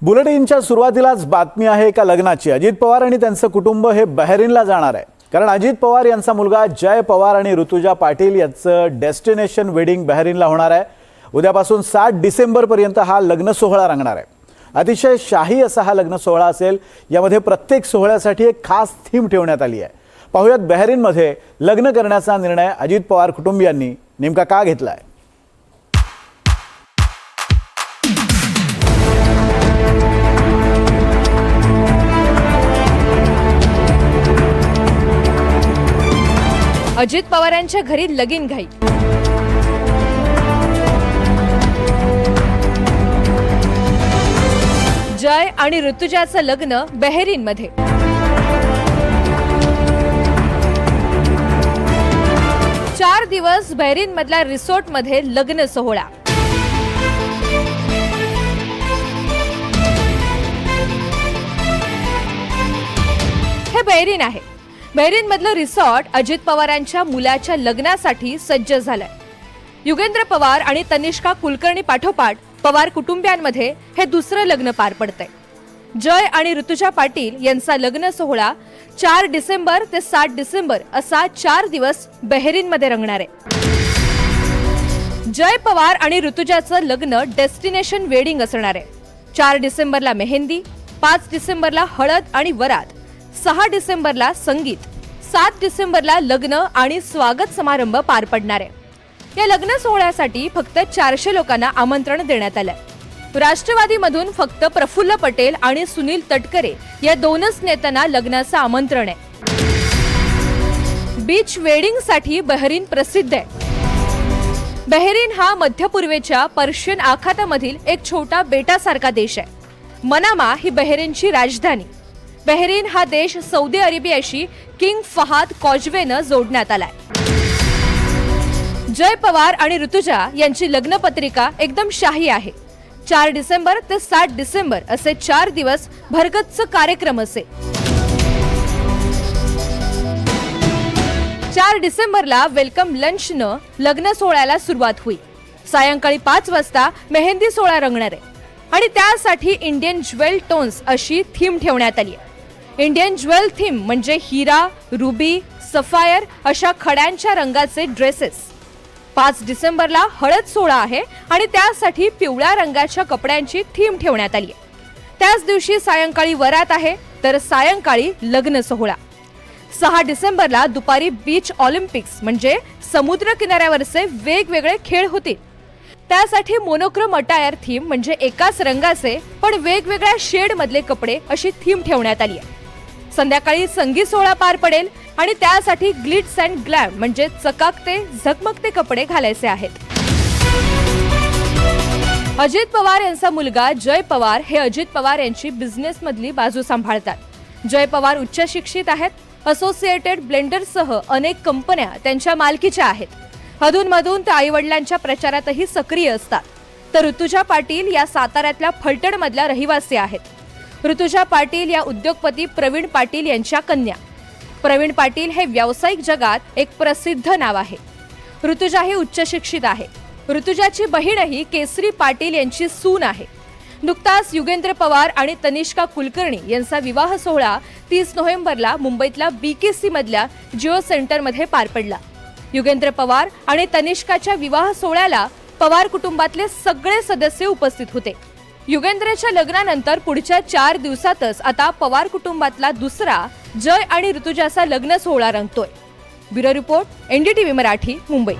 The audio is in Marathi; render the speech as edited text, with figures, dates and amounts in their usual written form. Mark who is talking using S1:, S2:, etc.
S1: बुलेटिनच्या सुरुवातीलाच बातमी आहे एका लग्नाची। अजित पवार आणि त्यांचं कुटुंब हे बहरीनला जाणार आहे, कारण अजित पवार यांचा मुलगा जय पवार आणि ऋतुजा पाटील यांचं डेस्टिनेशन वेडिंग बहरीनला होणार आहे। उद्यापासून 7 डिसेंबर पर्यंत हा लग्न सोहळा रंगणार आहे। अतिशय शाही असा हा लग्न सोहळा असेल। यामध्ये प्रत्येक सोहळ्यासाठी एक खास थीम ठेवण्यात आली आहे। पाहूयात बहरीनमध्ये लग्न करण्याचा निर्णय अजित पवार कुटुंबियांनी नेमका का घेतला आहे।
S2: अजित पवारांच्या घरी लगीन घाई। जय आणि ऋतुजाचं लग्न बहरीनमध्ये। चार दिवस बहरीनमधल्या रिसॉर्टमध्ये लग्न सोहळा। हे बहरीन आहे। बहरीनमधलं रिसॉर्ट अजित पवारांच्या मुलाच्या लग्नासाठी सज्ज झालंय। युगेंद्र पवार आणि तनिष्का कुलकर्णी पाठोपाठ पवार कुटुंबियांमध्ये हे दुसरं लग्न पार पडतंय। जय आणि ऋतुजा पाटील यांचा लग्न सोहळा 4 डिसेंबर ते 7 डिसेंबर असा 4 दिवस बहरीनमध्ये रंगणार आहे। जय पवार आणि ऋतुजाचं लग्न डेस्टिनेशन वेडिंग असणार आहे। 4 डिसेंबरला मेहंदी, 5 डिसेंबरला हळद आणि वरात, 6 डिसेंबरला संगीत, 7 डिसेंबरला लग्न आणि स्वागत समारंभ पार पडणार आहे। या लग्न सोहळ्यासाठी फक्त 400 लोकांना आमंत्रण देण्यात आलंय। राष्ट्रवादीमधून फक्त प्रफुल्ल पटेल आणि सुनील तटकरे या दोनच नेत्यांना लग्नाचं आमंत्रण आहे। बीच वेडिंगसाठी बहरीन प्रसिद्ध आहे। बहरीन हा मध्य पूर्वेच्या पर्शियन आखातामधील एक छोटा बेटासारखा देश आहे। मनामा ही बहरीनची राजधानी। बहरीन हा देश सौदी अरेबियाशी किंग फहाद कॉजवेनं जोडण्यात आलाय। जय पवार आणि ऋतुजा यांची लग्नपत्रिका एकदम शाही आहे। 4 डिसेंबर ते 7 डिसेंबर असे 4 दिवस भरगच्च कार्यक्रम असेल। 4 डिसेंबरला वेलकम लंचनं लग्न सोहळ्याला सुरुवात होईल। सायंकाळी 5 वाजता मेहंदी सोहळा रंगणार आहे आणि त्यासाठी इंडियन ज्वेल टोन्स अशी थीम ठेवण्यात आली आहे। इंडियन ज्वेल थीम म्हणजे हिरा, रुबी, सफायर अशा खड्यांच्या रंगाचे ड्रेसेस। 5 डिसेंबरला हळद सोहळा आहे आणि त्यासाठी पिवळ्या रंगाच्या कपड्यांची थीम ठेवण्यात आली आहे। त्याच दिवशी सायंकाळी वरात आहे, तर सायंकाळी लग्न सोहळा। 6 डिसेंबरला दुपारी बीच ऑलिम्पिक्स म्हणजे समुद्र किनाऱ्यावरचे वेगवेगळे खेळ होतील। त्यासाठी मोनोक्रोम अटायर थीम म्हणजे एकाच रंगाचे पण वेगवेगळ्या शेड मधले कपडे अशी थीम ठेवण्यात आली आहे। संध्याकाळी संगीत सोहळा पार पडेल आणि त्यासाठी ग्लिट्स अँड ग्लॅम म्हणजे चकाकते झगमगते कपडे घालायचे आहेत। अजित पवार यांचा मुलगा जय पवार हे अजित पवार यांची बिझनेस मधली बाजू सांभाळतात। जय पवार उच्च शिक्षित आहेत। असोसिएटेड ब्लेंडर्ससह अनेक कंपन्या त्यांच्या मालकीच्या आहेत। अधूनमधून ते आईवडिलांच्या प्रचारातही सक्रिय असतात। तर ऋतुजा पाटील या साताऱ्यातल्या फलटण मधल्या रहिवासी आहेत। ऋतुजा पाटील या उद्योगपती प्रवीण पाटील यांच्या कन्या। प्रवीण पाटील हे व्यावसायिक जगात एक प्रसिद्ध नाव आहे। ऋतुजा ही उच्च शिक्षित आहे। ऋतुजाची बहीणही केसरी पाटील यांची सून आहे। नुकताच युगेंद्र पवार आणि तनिष्का कुलकर्णी यांचा विवाह सोहळा 30 नोव्हेंबरला मुंबईतल्या BKC मधल्या जिओ सेंटरमध्ये पार पडला। युगेंद्र पवार आणि तनिष्काच्या विवाह सोहळ्याला पवार कुटुंबातले सगळे सदस्य उपस्थित होते। युगेंद्रच्या लग्नानंतर पुढच्या 4 दिवसातच आता पवार कुटुंबातला दुसरा जय आणि ऋतुजाचा लग्न सोहळा रंगतोय। Bureau report, NDTV Marathi, Mumbai.